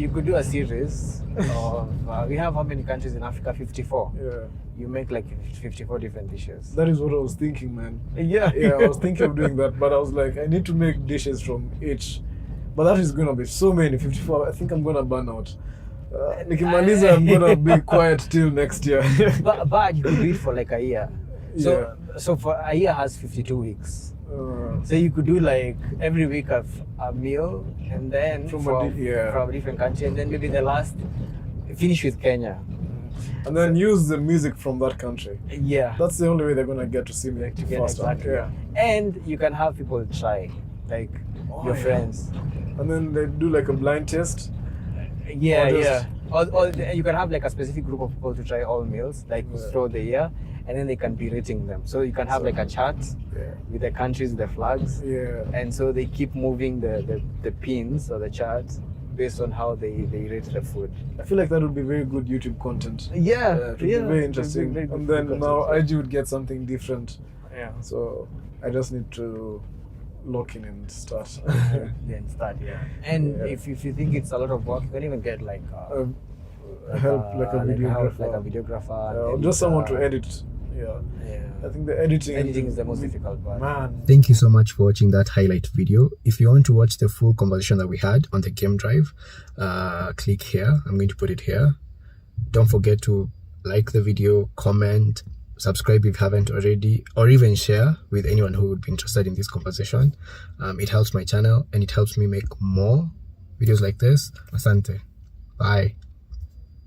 you could do a series of we have how many countries in Africa? 54. Yeah. You make like 54 different dishes. That is what I was thinking, man. Yeah. Yeah, I was thinking of doing that, but I was like, I need to make dishes from each. But that is gonna be so many, 54. I think I'm gonna burn out. Nikimaliza, I'm gonna be quiet till next year. but you could do it for like a year. So for a year has 52 weeks. So you could do like every week of a meal, and then from a different country, and then maybe the last finish with Kenya. And then use the music from that country. Yeah. That's the only way they're gonna get to see me faster. Exactly. Yeah. And you can have people try, like your friends. And then they do like a blind test. Yeah. Or you can have like a specific group of people to try all meals, like throughout the year, and then they can be rating them. So you can have like a chart with the countries, the flags. Yeah. And so they keep moving the pins or the charts based on how they rate the food. I feel like that would be very good YouTube content. Yeah. It would be very interesting. And then now IG would get something different. Yeah. So I just need to lock in and start. And if you think it's a lot of work, you can even get like a videographer. Or just someone to edit. Yeah. I think the editing is the most difficult part. Man. Thank you so much for watching that highlight video. If you want to watch the full conversation that we had on the game drive, click here. I'm going to put it here. Don't forget to like the video, comment, subscribe if you haven't already, or even share with anyone who would be interested in this conversation. It helps my channel and it helps me make more videos like this. Asante. Bye.